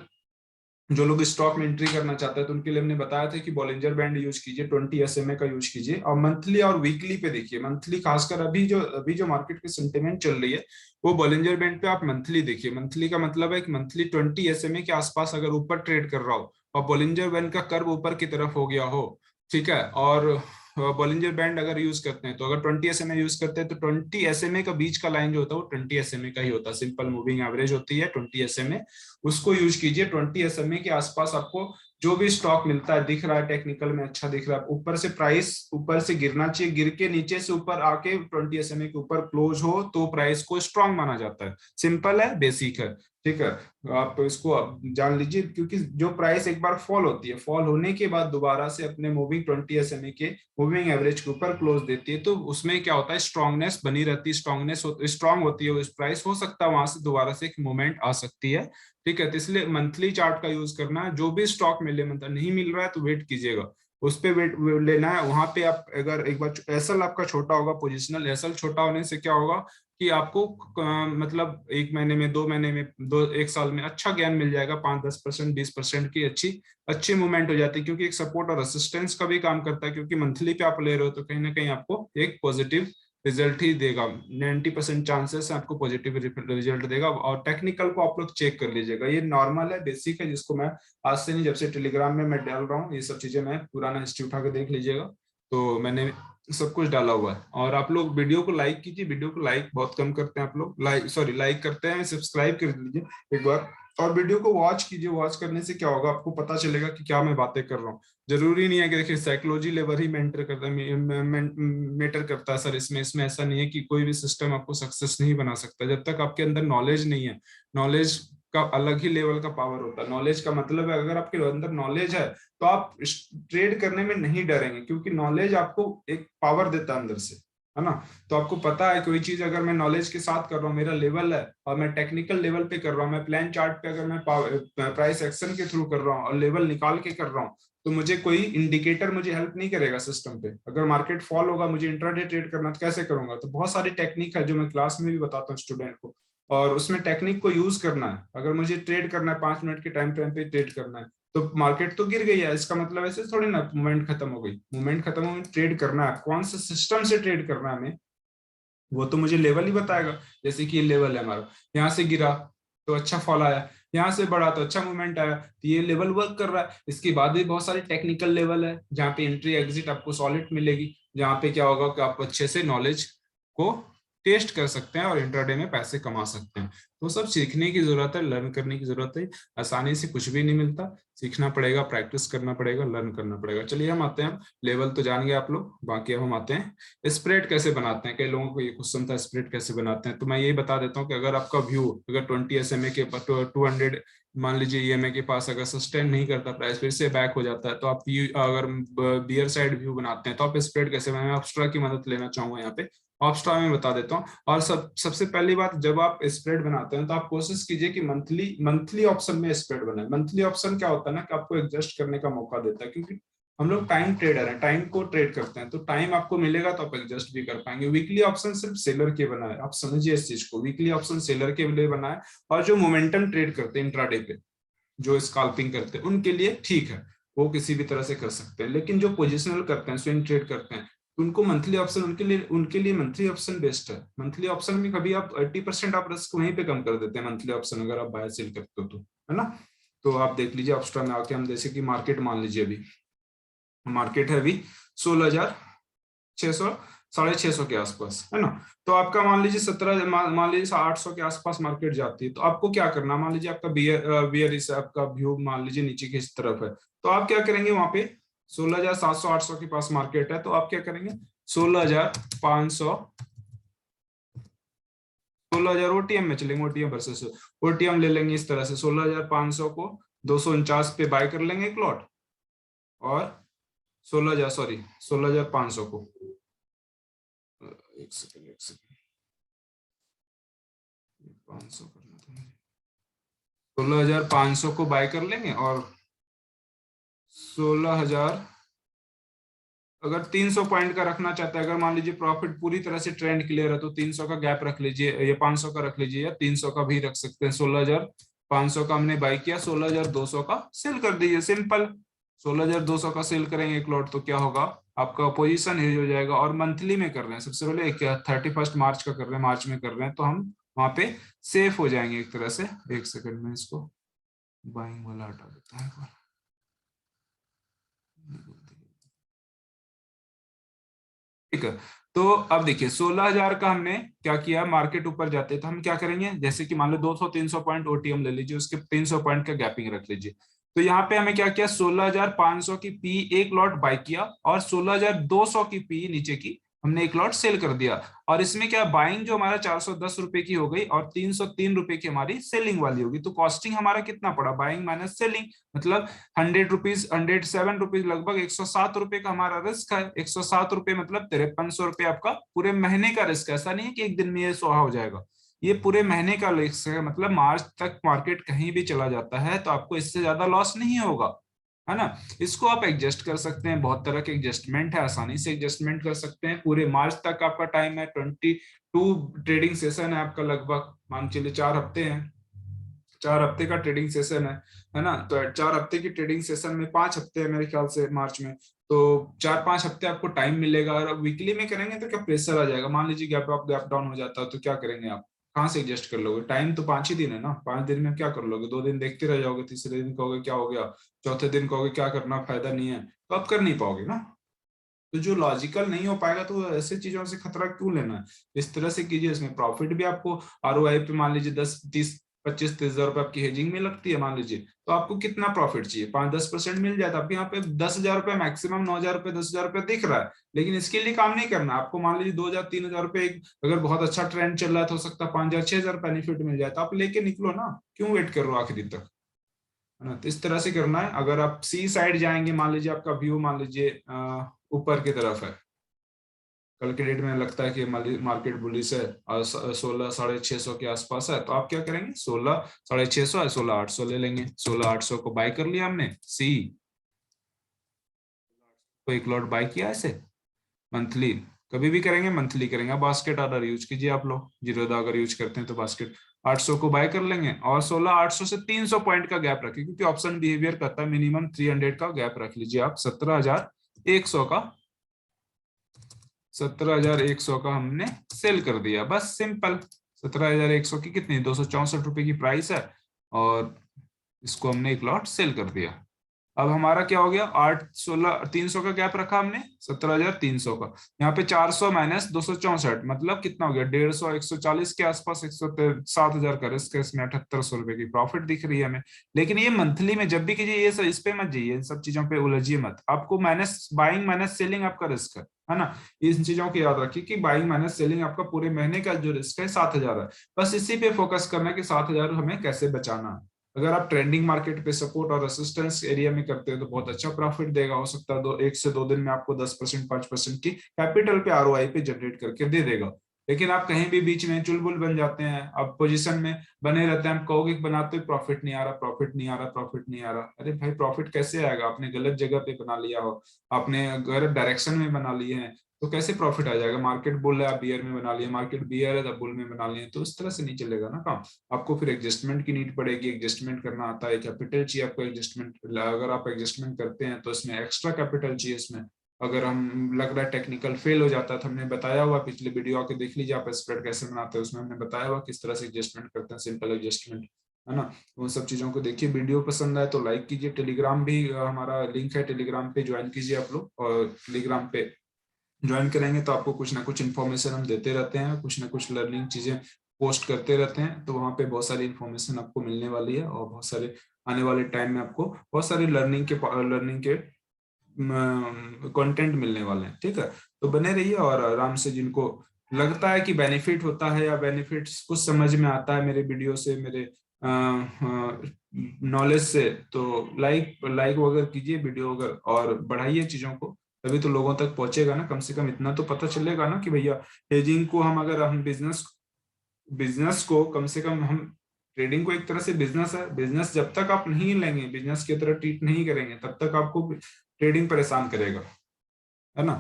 जो लोग स्टॉक में एंट्री करना चाहते हैं तो उनके लिए हमने बताया था कि बॉलिंजर बैंड यूज कीजिए, 20 एसएमए का यूज कीजिए, और मंथली और वीकली पे देखिए। मंथली खासकर अभी जो मार्केट की सेंटिमेंट चल रही है वो बॉलिंजर बैंड पे आप मंथली देखिए। मंथली का मतलब है कि मंथली 20 एसएमए के आसपास अगर ऊपर ट्रेड कर रहा हो और बॉलिंजर बैंड का कर्व ऊपर की तरफ हो गया हो, ठीक है, और बॉलिंजर बैंड अगर यूज करते हैं तो अगर 20 एसएमए यूज करते हैं तो 20 एसएमए का बीच का लाइन जो होता है वो 20 एसएमए का ही होता है। सिंपल मूविंग एवरेज होती है 20 एसएमए, उसको यूज कीजिए। 20 एसएमए के आसपास आपको जो भी स्टॉक मिलता है, दिख रहा है टेक्निकल में अच्छा दिख रहा है, ऊपर से प्राइस ऊपर से गिरना चाहिए, गिर के नीचे से ऊपर आके 20 एसएमए के ऊपर क्लोज हो तो प्राइस को स्ट्रांग माना जाता है। सिंपल है, बेसिक है। ठीक है, आप इसको जान लीजिए, क्योंकि जो प्राइस एक बार फॉल होती है, फॉल होने के बाद दोबारा से अपने मूविंग 20 एसएमए के मूविंग एवरेज के ऊपर क्लोज देती है तो उसमें क्या होता है, स्ट्रांगनेस बनी रहती है, स्ट्रांगनेस स्ट्रांग होती है उस प्राइस, हो सकता है वहां से दोबारा से एक मूवमेंट आ सकती है। ठीक है, तो इसलिए मंथली चार्ट का यूज करना है। जो भी स्टॉक मिले, मतलब नहीं मिल रहा है तो वेट कीजिएगा, उस पे वेट लेना है। वहां पे आप अगर एक बार एसएल आपका छोटा होगा, पोजिशनल एसएल छोटा होने से क्या होगा कि आपको मतलब 1 महीने में, 2 महीने में, 1 साल में अच्छा ज्ञान मिल जाएगा। 5-10%, 20% की अच्छी अच्छी मूवमेंट हो जाती है, क्योंकि एक सपोर्ट और असिस्टेंस का भी काम करता है। क्योंकि मंथली पे आप ले रहे हो तो कहीं ना कहीं आपको एक पॉजिटिव रिजल्ट ही देगा, 90% चांसेस है आपको पॉजिटिव रिजल्ट देगा। और टेक्निकल को आप लोग चेक कर लीजिएगा, ये नॉर्मल है, बेसिक है, जिसको मैं आज से नहीं, जब से टेलीग्राम में मैं डाल रहा हूँ ये सब चीजें, मैं पुराना हिस्ट्री उठा के देख लीजिएगा, तो मैंने सब कुछ डाला हुआ है। और आप लोग वीडियो को लाइक कीजिए, वीडियो को लाइक बहुत कम करते हैं आप लोग, लाइक करते हैं, सब्सक्राइब कर लीजिए एक बार, और वीडियो को वॉच कीजिए। वॉच करने से क्या होगा, आपको पता चलेगा कि क्या मैं बातें कर रहा हूँ। जरूरी नहीं है कि देखिए साइकोलॉजी लेवल ही मेंटर करता है, मैटर करता है सर, इसमें ऐसा नहीं है कि कोई भी सिस्टम आपको सक्सेस नहीं बना सकता जब तक आपके अंदर नॉलेज नहीं है। नॉलेज का अलग ही लेवल का पावर होता है। नॉलेज का मतलब है, अगर आपके अंदर नॉलेज है तो आप ट्रेड करने में नहीं डरेंगे, क्योंकि नॉलेज आपको एक पावर देता है अंदर से, है ना। तो आपको पता है कोई चीज अगर मैं नॉलेज के साथ कर रहा हूँ, मेरा लेवल है, और मैं टेक्निकल लेवल पे कर रहा हूँ, मैं प्लान चार्ट पे अगर मैं प्राइस एक्शन के थ्रू कर रहा हूँ और लेवल निकाल के कर रहा हूँ, तो मुझे कोई इंडिकेटर मुझे हेल्प नहीं करेगा सिस्टम पे। अगर मार्केट फॉल होगा, मुझे इंट्राडे ट्रेड करना, तो कैसे करूंगा। तो बहुत सारी टेक्निक है जो मैं क्लास में भी बताता हूँ स्टूडेंट को, और उसमें टेक्निक को यूज करना है। अगर मुझे ट्रेड करना है 5 मिनट के टाइम फ्रेम पे ट्रेड करना है, तो मार्केट तो गिर गई है, इसका मतलब ऐसे थोड़ी ना मूवमेंट खत्म हो गई। मूवमेंट खत्म हो गई, ट्रेड करना है, कौन सा सिस्टम से ट्रेड करना है हमें, वो तो मुझे लेवल ही बताएगा। जैसे कि ये लेवल है हमारा, यहाँ से गिरा तो अच्छा फॉल आया, यहाँ से बढ़ा तो अच्छा मूवमेंट आया, तो ये लेवल वर्क कर रहा है। इसके बाद भी बहुत सारी टेक्निकल लेवल है जहाँ पे एंट्री एग्जिट आपको सॉलिड मिलेगी, जहाँ पे क्या होगा कि आप अच्छे से नॉलेज को टेस्ट कर सकते हैं और इंट्राडे में पैसे कमा सकते हैं। तो सब सीखने की जरूरत है, लर्न करने की जरूरत है। आसानी से कुछ भी नहीं मिलता, सीखना पड़ेगा, प्रैक्टिस करना पड़ेगा, लर्न करना पड़ेगा। चलिए हम आते हैं, लेवल तो जान गए आप लोग, बाकी अब हम आते हैं स्प्रेड कैसे बनाते हैं। कई लोगों को ये क्वेश्चन था स्प्रेड कैसे बनाते हैं, तो मैं ये बता देता हूँ कि अगर आपका व्यू अगर 20 SMA के 200 मान लीजिए ईएमए के पास अगर सस्टेन नहीं करता, प्राइस फिर से बैक हो जाता है, तो आप अगर बियर साइड व्यू बनाते हैं तो आप स्प्रेड कैसे बनाएं। मैं अपस्ट्रा की मदद लेना चाहूंगा यहाँ पे, अपस्ट्रा में बता देता हूँ। और सबसे पहली बात, जब आप स्प्रेड बनाते हैं तो आप कोशिश कीजिए कि मंथली मंथली ऑप्शन में स्प्रेड बनाए। मंथली ऑप्शन क्या होता है ना, कि आपको एडजस्ट करने का मौका देता है, क्योंकि हम लोग टाइम ट्रेडर हैं, टाइम को ट्रेड करते हैं, तो टाइम आपको मिलेगा तो आप एडजस्ट भी कर पाएंगे। वीकली ऑप्शन सिर्फ सेलर के बना है, आप समझिए इस चीज को, वीकली ऑप्शन सेलर के लिए बना है। और जो मोमेंटम ट्रेड करते हैं इंट्राडे पे, जो स्काल्पिंग करते हैं, उनके लिए ठीक है, वो किसी भी तरह से कर सकते हैं। लेकिन जो पोजिशनल करते हैं, स्विंग ट्रेड करते हैं, उनको मंथली ऑप्शन, उनके लिए मंथली ऑप्शन बेस्ट है। मंथली ऑप्शन में कभी आप 80% आप रिस्क वहीं पे कम कर देते हैं मंथली ऑप्शन, अगर आप बाय सेल करते हो तो, है ना। तो आप देख लीजिए ऑप्शन में आके, हम जैसे कि मार्केट मान लीजिए, अभी मार्केट है अभी 16,600 650 के आसपास, है ना। तो आपका मान लीजिए 17, मान लीजिए 800 के आसपास मार्केट जाती है, तो आपको क्या करना, मान लीजिए आपका बियर इस आपका व्यू मान लीजिए नीचे की इस तरफ है, तो आप क्या करेंगे, वहां पे 16,700 800 के पास मार्केट है, तो आप क्या करेंगे, 16,500, 16,000 ओटीएम में चलेंगे, ओटीएम वर्सेस ओटीएम ले लेंगे इस तरह से, 16,500 को 249 पे बाय कर लेंगे एक लॉट, और 16,000 सॉरी 16,500 को, एक सेकंड 500 करना था, 16,500 को बाय कर लेंगे, और 16,000, अगर 300 पॉइंट का रखना चाहते हैं, अगर मान लीजिए प्रॉफिट पूरी तरह से ट्रेंड क्लियर है, तो 300 का गैप रख लीजिए, या 500 का रख लीजिए, या 300 का भी रख सकते हैं। 16,500 का हमने बाय किया, 16,200 का सेल कर दीजिए, सिंपल। 16,200 का सेल करेंगे एक लॉट, तो क्या होगा, आपका पोजीशन हेज हो जाएगा। और मंथली में कर रहे हैं, सबसे पहले 31 मार्च का कर रहे हैं, मार्च में कर रहे हैं, तो हम वहां पे सेफ हो जाएंगे एक तरह से। एक सेकंड में इसको बाइंग वाला हटा देता है, ठीक है। तो अब देखिए 16,000 का हमने क्या किया, मार्केट ऊपर जाते तो हम क्या करेंगे, जैसे कि मान लो 200-300 पॉइंट ओटीएम ले लीजिए, उसके 300 पॉइंट का गैपिंग रख लीजिए। तो यहाँ पे हमें क्या किया, 16,500 की पी एक लॉट बाय किया, और 16,200 की पी नीचे की हमने एक लॉट सेल कर दिया। और इसमें क्या, बाइंग जो हमारा 410 रुपए की हो गई, और 303 रुपए की हमारी सेलिंग वाली होगी। तो कॉस्टिंग हमारा कितना पड़ा, बाइंग माइनस सेलिंग, मतलब 100 रुपीज, 107 रुपीज, लगभग 107 रुपए का हमारा रिस्क है। 107 रुपए मतलब 5300 रुपए आपका पूरे महीने का रिस्क है। ऐसा नहीं है कि एक दिन में ये सोहा हो जाएगा, ये पूरे महीने का रिस्क है। मतलब मार्च तक मार्केट कहीं भी चला जाता है तो आपको इससे ज्यादा लॉस नहीं होगा, है ना। इसको आप एडजस्ट कर सकते हैं, बहुत तरह के एडजस्टमेंट है, आसानी से एडजस्टमेंट कर सकते हैं। पूरे मार्च तक आपका टाइम है, 22 ट्रेडिंग सेशन है आपका, लगभग मान चलिए 4 हफ्ते हैं, 4 हफ्ते का ट्रेडिंग सेशन है ना। तो 4 हफ्ते की ट्रेडिंग सेशन में 5 हफ्ते है मेरे ख्याल से मार्च में, तो 4-5 हफ्ते आपको टाइम मिलेगा। और वीकली में करेंगे तो क्या प्रेशर आ जाएगा, मान लीजिए गैप अप गैप डाउन हो जाता है तो क्या करेंगे आप, कहाँ से एडजस्ट कर लोगे? टाइम तो 5 ही दिन है ना, 5 दिन में क्या कर लोगे? 2 दिन देखते रह जाओगे, तीसरे दिन कहोगे क्या हो गया, चौथे दिन कहोगे क्या करना, फायदा नहीं है, तो आप कर नहीं पाओगे ना। तो जो लॉजिकल नहीं हो पाएगा तो ऐसे चीजों से खतरा क्यों लेना है? इस तरह से कीजिए, इसमें प्रॉफिट भी आपको आरओआई पे मान लीजिए 10, 20, 25, 30 हजार रुपए आपकी हेजिंग में लगती है मान लीजिए, तो आपको कितना प्रॉफिट चाहिए? 5-10% मिल जाता है आपके यहाँ पे। 10 हजार रुपये मैक्सिमम, 9 हजार रुपये, 10 हजार रुपये दिख रहा है, लेकिन इसके लिए काम नहीं करना आपको। मान लीजिए 2 हजार 3 हजार रुपये, अगर बहुत अच्छा ट्रेंड चल रहा है तो हो सकता है 5 हजार 6 हजार बेनिफिट मिल जाए, तो आप लेके निकलो ना, क्यों वेट कर रहे हो आखिरी तक, है ना? तो इस तरह से करना है। अगर आप सी साइड जाएंगे, मान लीजिए आपका व्यू मान लीजिए ऊपर की तरफ है, कल के डेट में लगता है कि मार्केट बुलिश है और 16 650 के आसपास है, तो आप क्या करेंगे? 16 650 है, 16 800 ले लेंगे। 16 800 को बाय कर लिया हमने, सी को एक लॉट बाय किया ऐसे मंथली। कभी भी करेंगे मंथली करेंगे। बास्केट ऑर्डर यूज कीजिए आप लोग, जीरोधा अगर यूज करते हैं तो बास्केट 800 को बाय कर लेंगे और 16 800 से 300 पॉइंट का गैप रखिए, क्योंकि ऑप्शन बिहेवियर करता है मिनिमम 300 का गैप रख लीजिए आप। 17,100 का, 17,100 का हमने सेल कर दिया, बस सिंपल। 17,100 की कितनी, 264 रुपए की प्राइस है, और इसको हमने एक लॉट सेल कर दिया। अब हमारा क्या हो गया, 8 16 300 का गैप रखा हमने, 17,300 का। यहाँ पे 400 माइनस 264 मतलब कितना हो गया, 150 140 के आसपास, 107 हजार का रिस्क है इसमें, 7800 रुपए की प्रॉफिट दिख रही है हमें। लेकिन ये मंथली में जब भी कीजिए, ये सब इस पे मत जाइए, इन सब चीजों पे उलझिए मत। आपको माइनस बाइंग माइनस सेलिंग आपका रिस्क है ना? इन चीजों को याद रखिए कि बाइंग माइनस सेलिंग आपका पूरे महीने का जो रिस्क है 7,000 है। बस इसी पे फोकस करना है कि 7,000 हमें कैसे बचाना है। अगर आप ट्रेंडिंग मार्केट पे सपोर्ट और रेसिस्टेंस एरिया में करते हो तो बहुत अच्छा प्रॉफिट देगा। हो सकता है 1 से 2 दिन में आपको 10% 5% की कैपिटल पे आरओआई पे जनरेट करके दे देगा। लेकिन आप कहीं भी बीच में चुलबुल बन जाते हैं, आप पोजीशन में बने रहते हैं, आप कहोगे कि बनाते हुए प्रॉफिट नहीं आ रहा, प्रॉफिट नहीं आ रहा, प्रॉफिट नहीं आ रहा। अरे भाई प्रॉफिट कैसे आएगा? आपने गलत जगह पे बना लिया हो, आपने गलत डायरेक्शन में बना लिए हैं, तो कैसे प्रॉफिट आ जाएगा? मार्केट बुल है, आप बियर में बना लिए, मार्केट बियर है तो बुल में बना लिए, तो इस तरह से नहीं चलेगा ना काम। आपको फिर एडजस्टमेंट की नीड पड़ेगी, एडजस्टमेंट करना आता है, कैपिटल चाहिए आपको एडजस्टमेंट। अगर आप एडजस्टमेंट करते हैं तो इसमें एक्स्ट्रा कैपिटल चाहिए इसमें। अगर हम लग रहा है टेक्निकल फेल हो जाता है तो हमने बताया हुआ, पिछले वीडियो आके देख लीजिए आप, स्प्रेड कैसे बनाते हैं उसमें हमने बताया हुआ किस तरह से एडजस्टमेंट करते हैं, सिंपल एडजस्टमेंट, है ना? उन सब चीजों को देखिए। वीडियो पसंद आए तो लाइक कीजिए। टेलीग्राम भी हमारा लिंक है, टेलीग्राम पे ज्वाइन कीजिए आप लोग, और टेलीग्राम पे ज्वाइन करेंगे तो आपको कुछ ना कुछ इन्फॉर्मेशन हम देते रहते हैं, कुछ ना कुछ लर्निंग चीजें पोस्ट करते रहते हैं, तो वहाँ पे बहुत सारी इन्फॉर्मेशन आपको मिलने वाली है, और बहुत सारे आने वाले टाइम में आपको बहुत सारी लर्निंग के कंटेंट मिलने वाले हैं, ठीक है? तो बने रहिए, और आराम से जिनको लगता है कि बेनिफिट होता है या बेनिफिट्स कुछ समझ में आता है मेरे वीडियो से, मेरे नॉलेज से, तो लाइक लाइक वगैरह कीजिए वीडियो वगैरह, और बढ़ाइए चीजों को, तभी तो लोगों तक पहुंचेगा ना। कम से कम इतना तो पता चलेगा ना कि भैया हेजिंग को हम, अगर हम बिजनेस बिजनेस को कम से कम हम, ट्रेडिंग को एक तरह से बिजनेस है, बिजनेस जब तक आप नहीं लेंगे, बिजनेस की तरह ट्रीट नहीं करेंगे, तब तक आपको ट्रेडिंग परेशान करेगा, है ना?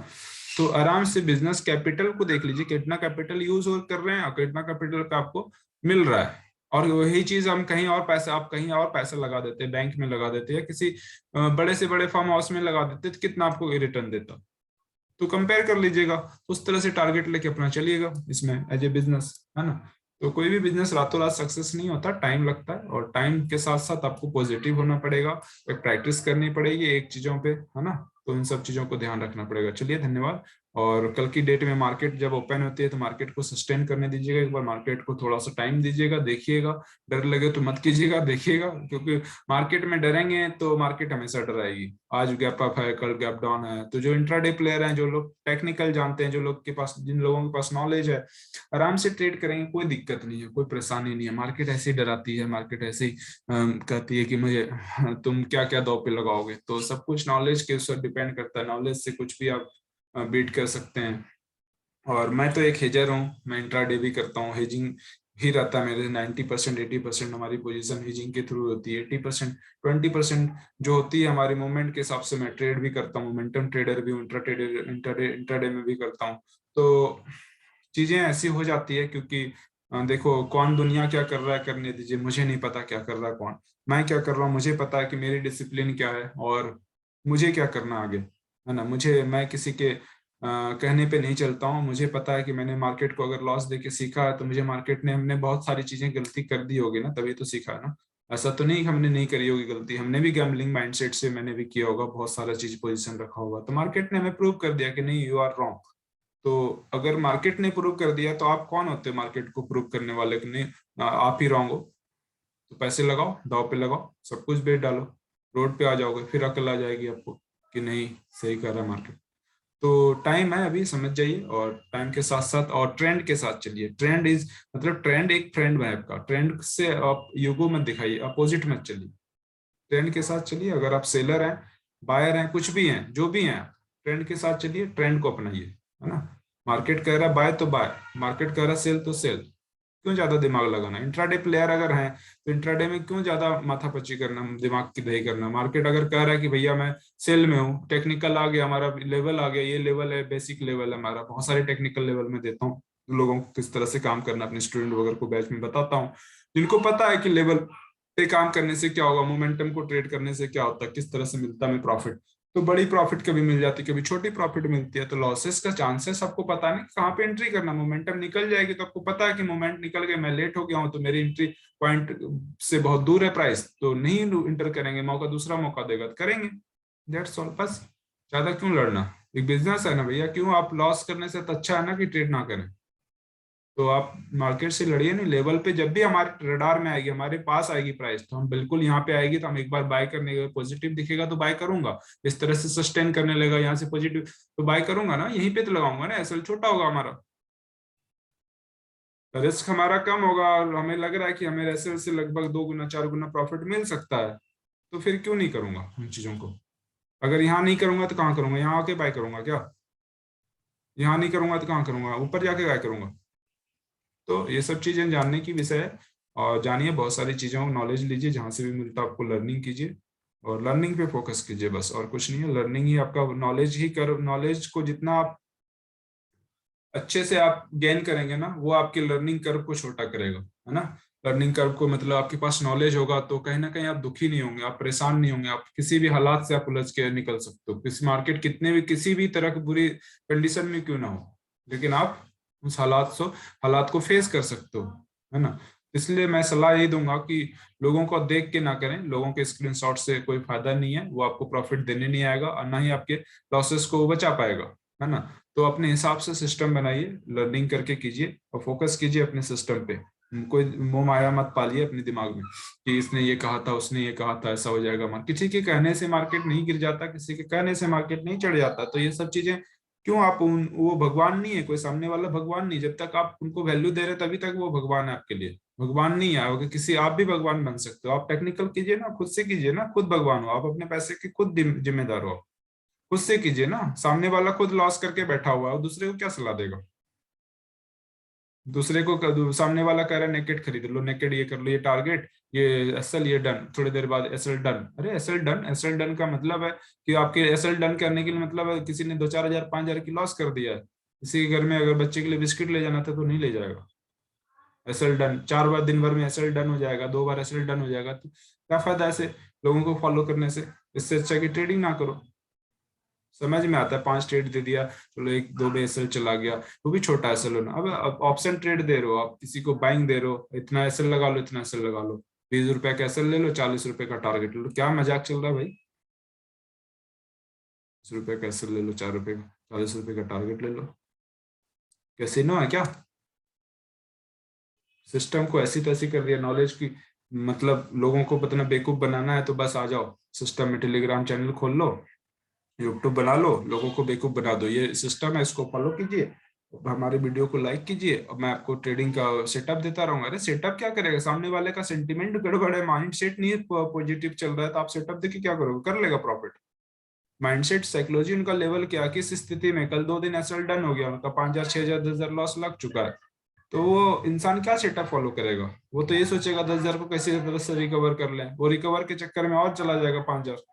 तो आराम से बिजनेस कैपिटल को देख लीजिए, कितना कैपिटल यूज कर रहे हैं और कितना कैपिटल का आपको मिल रहा है। और वही चीज हम कहीं और पैसा, आप कहीं और पैसा लगा देते, बैंक में लगा देते या किसी बड़े से बड़े फार्म हाउस में लगा देते, तो कितना आपको रिटर्न देता? तो कंपेयर कर लीजिएगा, उस तरह से टारगेट लेके अपना चलिएगा इसमें एज ए बिजनेस, है ना? तो कोई भी बिजनेस रातों रात सक्सेस नहीं होता, टाइम लगता है, और टाइम के साथ साथ आपको पॉजिटिव होना पड़ेगा, एक प्रैक्टिस करनी पड़ेगी एक चीजों पे, है ना? तो इन सब चीजों को ध्यान रखना पड़ेगा। चलिए धन्यवाद। और कल की डेट में मार्केट जब ओपन होती है तो मार्केट को सस्टेन करने दीजिएगा, एक बार मार्केट को थोड़ा सा टाइम दीजिएगा, देखिएगा। डर लगे तो मत कीजिएगा, देखिएगा, क्योंकि मार्केट में डरेंगे तो मार्केट हमेशा डराएगी। आज गैप अप है, कल गैप डाउन है, तो जो इंट्राडे प्लेयर हैं, जो लोग टेक्निकल जानते हैं, जो लोग के पास, जिन लोगों के पास नॉलेज है, आराम से ट्रेड करेंगे, कोई दिक्कत नहीं है, कोई परेशानी नहीं है। मार्केट ऐसे ही डराती है, मार्केट ऐसे ही कहती है कि मुझे तुम क्या क्या दांव पे लगाओगे, तो सब कुछ नॉलेज के ऊपर डिपेंड करता है। नॉलेज से कुछ भी आप बीट कर सकते हैं। और मैं तो एक हेजर हूँ, मैं इंट्राडे भी करता हूँ, हेजिंग ही रहता है मेरे। 90% 80% हमारी पोजीशन हेजिंग के थ्रू होती है, 80% 20% जो होती है हमारी मूवमेंट के हिसाब से मैं ट्रेड भी करता हूँ, मोमेंटम ट्रेडर भी हूँ, इंट्राडे में भी करता हूँ। तो चीजें ऐसी हो जाती है, क्योंकि देखो कौन दुनिया क्या कर रहा है करने दीजिए, मुझे नहीं पता क्या कर रहा है कौन, मैं क्या कर रहा हूँ मुझे पता है कि मेरी डिसिप्लिन क्या है और मुझे क्या करना आगे। है ना। मैं किसी के कहने पे नहीं चलता हूँ। मुझे पता है कि मैंने मार्केट को अगर लॉस देके सीखा है तो मुझे मार्केट ने हमने बहुत सारी चीजें गलती कर दी होगी ना, तभी तो सीखा है ना। ऐसा तो नहीं कि हमने नहीं करी होगी गलती, हमने भी गैम्बलिंग माइंडसेट से मैंने भी किया होगा, बहुत सारा चीज पोजीशन रखा होगा, तो मार्केट ने हमें प्रूव कर दिया कि नहीं, यू आर रॉन्ग। तो अगर मार्केट ने प्रूव कर दिया तो आप कौन होते मार्केट को प्रूव करने वाले कि नहीं आप ही रॉन्ग हो। तो पैसे लगाओ, दाव पे लगाओ, सब कुछ बेच डालो, रोड पे आ जाओगे, फिर अकल आ जाएगी आपको कि नहीं, सही कर रहा है मार्केट। तो टाइम है अभी, समझ जाइए, और टाइम के साथ साथ और ट्रेंड के साथ चलिए। ट्रेंड इज मतलब ट्रेंड एक फ्रेंड है आपका, ट्रेंड से आप युगो मत दिखाइए, अपोजिट मत चलिए, ट्रेंड के साथ चलिए। अगर आप सेलर हैं, बायर हैं, कुछ भी हैं, जो भी हैं, ट्रेंड के साथ चलिए, ट्रेंड को अपनाइए, है ना। मार्केट कह रहा है बाय तो बाय, मार्केट कह रहा है सेल तो सेल। क्यों ज्यादा दिमाग लगाना, इंट्राडे प्लेयर अगर हैं तो इंट्राडे में क्यों ज्यादा माथापच्ची करना, दिमाग की दही करना। मार्केट अगर कह रहा है कि भैया मैं सेल में हूँ, टेक्निकल आ गया, हमारा लेवल आ गया, ये लेवल है, बेसिक लेवल है हमारा, बहुत सारे टेक्निकल लेवल में देता हूँ लोगों को किस तरह से काम करना, अपने स्टूडेंट वगैरह को बैच में बताता हूँ, जिनको पता है कि लेवल पे काम करने से क्या होगा, मोमेंटम को ट्रेड करने से क्या होता है, किस तरह से मिलता है हमें प्रॉफिट। तो बड़ी प्रॉफिट कभी मिल जाती है, कभी छोटी प्रॉफिट मिलती है, तो लॉसेस का चांसेस आपको पता नहीं कहाँ पे एंट्री करना। मोमेंटम निकल जाएगी तो आपको पता है कि मोमेंट निकल गया, मैं लेट हो गया हूँ, तो मेरी एंट्री पॉइंट से बहुत दूर है प्राइस, तो नहीं इंटर करेंगे, मौका दूसरा मौका देगा तो करेंगे। दैट्स ऑल, बस। ज्यादा क्यों लड़ना, एक बिजनेस है ना भैया, क्यों आप लॉस करने से तो अच्छा है ना कि ट्रेड ना करें। तो आप मार्केट से लड़िए नहीं, लेवल पे जब भी हमारे रडार में आएगी, हमारे पास आएगी प्राइस, तो हम बिल्कुल यहाँ पे आएगी तो हम एक बार बाय करने के, पॉजिटिव दिखेगा तो बाय करूंगा, इस तरह से सस्टेन करने लगेगा यहाँ से पॉजिटिव, तो बाय करूंगा ना, यहीं पे तो लगाऊंगा ना, एसएल छोटा होगा हमारा, रिस्क हमारा कम होगा, और हमें लग रहा है कि हमें एसएल से लगभग 2 गुना 4 गुना प्रॉफिट मिल सकता है, तो फिर क्यों नहीं करूंगा उन चीजों को। अगर यहाँ नहीं करूंगा तो कहाँ करूंगा, यहाँ आके बाय करूंगा क्या, यहाँ नहीं करूंगा तो कहाँ करूंगा, ऊपर जाके बाय करूंगा। तो ये सब चीजें जानने की विषय है, और जानिए, बहुत सारी चीजों को नॉलेज लीजिए, जहां से भी मिलता है आपको लर्निंग कीजिए, और लर्निंग पे फोकस कीजिए बस, और कुछ नहीं है। लर्निंग ही आपका नॉलेज ही कर, नॉलेज को जितना आप अच्छे से आप गेन करेंगे ना, वो आपके लर्निंग कर्व को छोटा करेगा, है ना। लर्निंग कर्व को मतलब आपके पास नॉलेज होगा तो कहीं ना कहीं आप दुखी नहीं होंगे, आप परेशान नहीं होंगे, आप किसी भी हालात से आप उलझ के निकल सकते हो, किसी मार्केट कितने भी किसी भी तरह की बुरी कंडीशन में क्यों ना हो, लेकिन आप उस हालात को फेस कर सकते हो, है ना। इसलिए मैं सलाह यही दूंगा कि लोगों को देख के ना करें, लोगों के स्क्रीनशॉट से कोई फायदा नहीं है, वो आपको प्रॉफिट देने नहीं आएगा, और ना ही आपके लॉसेस को वो बचा पाएगा, है ना। तो अपने हिसाब से सिस्टम बनाइए, लर्निंग करके कीजिए, और फोकस कीजिए अपने सिस्टम पे। कोई मोह माया मत पालिए अपने दिमाग में कि इसने ये कहा था, उसने ये कहा था, ऐसा हो जाएगा मार्केट, किसी के कहने से मार्केट नहीं गिर जाता, किसी के कहने से मार्केट नहीं चढ़ जाता। तो ये सब चीजें क्यों, आप वो भगवान नहीं है, कोई सामने वाला भगवान नहीं, जब तक आप उनको वैल्यू दे रहे तभी तक वो भगवान है आपके लिए, भगवान नहीं है। अगर किसी, आप भी भगवान बन सकते हो, आप टेक्निकल कीजिए ना, खुद से कीजिए ना, खुद भगवान हो आप, अपने पैसे के खुद जिम्मेदार हो, खुद से कीजिए ना। सामने वाला खुद लॉस करके बैठा हुआ है, और दूसरे को क्या सलाह देगा। दूसरे को सामने वाला कह रहा है नेकेड खरीद लो, नेकेड ये कर लो, ये टारगेट, ये एसएल, ये डन, थोड़ी देर बाद एसएल डन। अरे एसएल डन, एसएल डन का मतलब है कि आपके एसएल डन करने के लिए मतलब है किसी ने 2-4 हजार 5 हजार की लॉस कर दिया है, किसी के घर में अगर बच्चे के लिए बिस्किट ले जाना था तो नहीं ले जाएगा। एसएल डन 4 बार दिन भर में एसएल डन हो जाएगा, 2 बार एसएल डन हो जाएगा, तो क्या फायदा ऐसे लोगों को फॉलो करने से। इससे अच्छा कि ट्रेडिंग ना करो। समझ में आता है, 5 ट्रेड दे दिया, चलो एक दो में एसएल चला गया, वो भी छोटा एसएल होना। अब ऑप्शन ट्रेड दे रहे हो आप, किसी को बाइंग दे रहे हो, इतना एसएल लगा लो, इतना एसएल लगा लो, 20 रुपए का एसएल ले लो, 40 रुपए का टारगेट ले लो, क्या मजाक चल रहा है भाई। 20 रुपए का एसएल ले लो, 4 रुपए का, 40 रुपए का टारगेट ले लो, कैसीनो है क्या। सिस्टम को ऐसी तैसी कर दिया, नॉलेज की मतलब लोगों को पता बेवकूफ बनाना है तो बस आ जाओ सिस्टम में, टेलीग्राम चैनल खोल लो, यूट्यूब बना लो, लोगों को बेवकूफ बना दो, ये सिस्टम है, इसको फॉलो कीजिए, हमारे वीडियो को लाइक कीजिए, और मैं आपको ट्रेडिंग का सेटअप देता रहूंगा। अरे सेटअप क्या करेगा, सामने वाले का सेंटिमेंट गड़बड़ है, माइंड सेट नहीं पॉजिटिव चल रहा है, तो आप सेटअप देखिए क्या करोगे, कर लेगा प्रॉफिट। माइंडसेट साइकोलॉजी उनका लेवल क्या, किस स्थिति में, कल 2 दिन एसएल डन हो गया उनका, 5 हजार 6 हजार 10 हजार लॉस लग चुका है, तो वो इंसान क्या सेटअप फॉलो करेगा, वो तो ये सोचेगा 10 हजार को कैसे तरह से रिकवर कर लें, वो रिकवर के चक्कर में और चला जाएगा 5 हजार,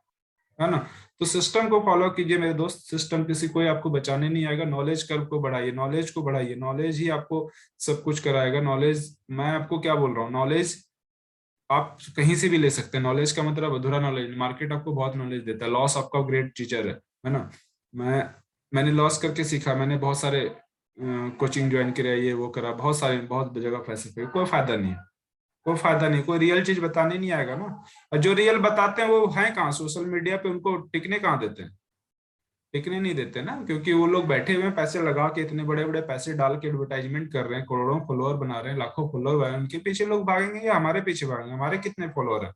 है ना। तो सिस्टम को फॉलो कीजिए मेरे दोस्त, सिस्टम किसी कोई आपको बचाने नहीं आएगा। नॉलेज कर्व को बढ़ाइए, नॉलेज को बढ़ाइए, नॉलेज ही आपको सब कुछ कराएगा। नॉलेज, मैं आपको क्या बोल रहा हूँ, नॉलेज आप कहीं से भी ले सकते हैं, नॉलेज का मतलब अधूरा नॉलेज, मार्केट आपको बहुत नॉलेज देता है, लॉस आपका ग्रेट टीचर है ना। मैंने लॉस करके सीखा, मैंने बहुत सारे कोचिंग ज्वाइन किया, ये वो करा, बहुत जगह पैसे पे, कोई फायदा नहीं है, कोई फायदा नहीं, कोई रियल चीज बताने नहीं आएगा ना। और जो रियल बताते हैं वो है कहाँ, सोशल मीडिया पे, उनको टिकने कहाँ देते हैं, टिकने नहीं देते ना, क्योंकि वो लोग बैठे हुए हैं पैसे लगा के, इतने बड़े बड़े पैसे डाल के एडवर्टाइजमेंट कर रहे हैं, करोड़ों फॉलोअर बना रहे हैं, लाखों फॉलोअर बना रहे हैं, उनके पीछे लोग भागेंगे या हमारे पीछे भागेंगे? हमारे कितने फॉलोअर हैं,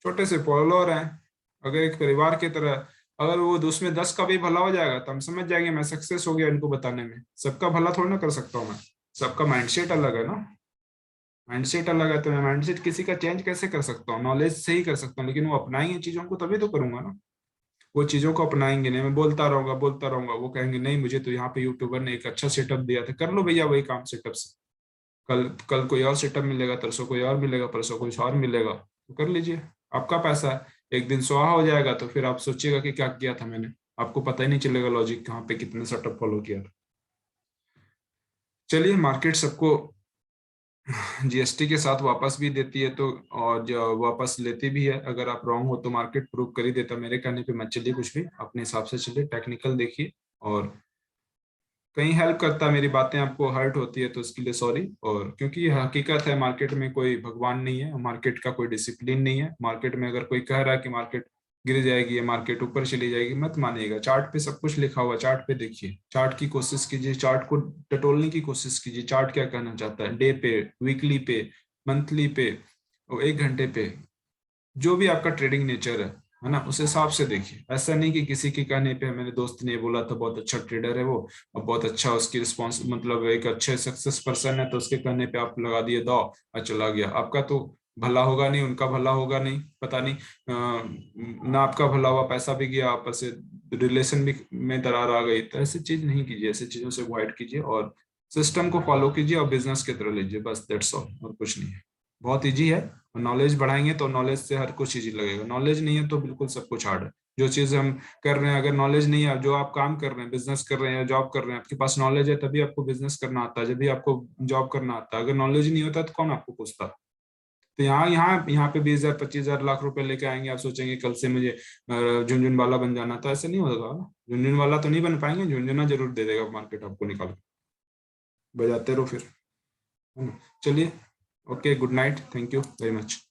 छोटे से फॉलोअर हैं। अगर एक परिवार की तरह, अगर वो उसमें 10 का भी भला हो जाएगा तो हम समझ जाएंगे मैं सक्सेस हो गया इनको बताने में। सबका भला थोड़ी ना कर सकता हूँ मैं, सबका माइंडसेट अलग है ना, माइंडसेट अलग है, तो मैं माइंडसेट किसी का चेंज कैसे कर सकता हूँ? नॉलेज से ही कर सकता हूँ, लेकिन वो अपनाएंगे चीजों को तभी तो करूंगा ना। वो चीजों को अपनाएंगे नहीं, मैं बोलता रहूंगा, वो कहेंगे नहीं मुझे तो यहाँ पे यूट्यूबर ने एक अच्छा सेटअप दिया था, कर लो भैया वही काम सेटअप से। कल कल कोई और सेटअप मिलेगा, तरसों कोई और मिलेगा, परसों कोई और मिलेगा, तो कर लीजिए, आपका पैसा है। एक दिन स्वाहा हो जाएगा तो फिर आप सोचिएगा कि क्या किया था मैंने, आपको पता ही नहीं चलेगा लॉजिक कहाँ पे कितने सेटअप फॉलो किया था। चलिए, मार्केट सबको जीएसटी के साथ वापस भी देती है, तो और जो वापस लेती भी है, अगर आप रॉन्ग हो तो मार्केट प्रूव कर ही देता, मेरे कहने पे मत चलिए, कुछ भी अपने हिसाब से चलिए, टेक्निकल देखिए, और कहीं हेल्प करता है, मेरी बातें आपको हर्ट होती है तो उसके लिए सॉरी। और क्योंकि ये हकीकत है, मार्केट में कोई भगवान नहीं है, मार्केट का कोई डिसिप्लिन नहीं है। मार्केट में अगर कोई कह रहा है कि मार्केट गिर जाएगी या मार्केट ऊपर चली जाएगी, मत मानिएगा, चार्ट पे सब कुछ लिखा हुआ है, चार्ट पे देखिए, चार्ट की कोशिश कीजिए, चार्ट को टटोलने की कोशिश कीजिए, चार्ट क्या कहना चाहता है, डे पे, वीकली पे, मंथली पे, और 1 घंटे पे, जो भी आपका ट्रेडिंग नेचर है ना, उस हिसाब से देखिए। ऐसा नहीं कि किसी के कहने पे, मेरे दोस्त ने बोला था बहुत अच्छा ट्रेडर है वो, और बहुत अच्छा उसकी रिस्पॉन्स, मतलब एक अच्छे सक्सेस पर्सन है, तो उसके कहने पे आप लगा दिए दाव और चला गया, आपका तो भला होगा नहीं, उनका भला होगा नहीं, पता नहीं ना आपका भला हुआ, पैसा भी गया, आपस से रिलेशन भी में दरार आ गई, तो ऐसी चीज नहीं कीजिए, ऐसी चीजों से अवॉइड कीजिए, और सिस्टम को फॉलो कीजिए और बिजनेस की तरह लीजिए, बस दैट्स ऑल, और कुछ नहीं है। बहुत इजी है, और नॉलेज बढ़ाएंगे तो नॉलेज से हर कुछ इजी लगेगा, नॉलेज नहीं है तो बिल्कुल सब कुछ हार्ड है। जो चीज हम कर रहे हैं, अगर नॉलेज नहीं है, जो आप काम कर रहे हैं, बिजनेस कर रहे हैं या जॉब कर रहे हैं, आपके पास नॉलेज है तभी आपको बिजनेस करना आता है, जब भी आपको जॉब करना आता है। अगर नॉलेज नहीं होता तो कौन आपको पूछता? तो यहाँ यहाँ यहाँ पे 20,000 25,000 लाख रुपए लेके आएंगे, आप सोचेंगे कल से मुझे झुनझुन वाला बन जाना, तो ऐसे नहीं होगा। झुनझुन वाला तो नहीं बन पाएंगे, झुनझुना जरूर दे देगा मार्केट आपको निकाल के, बजाते रहो फिर, है ना? चलिए, okay, good night, thank you very much.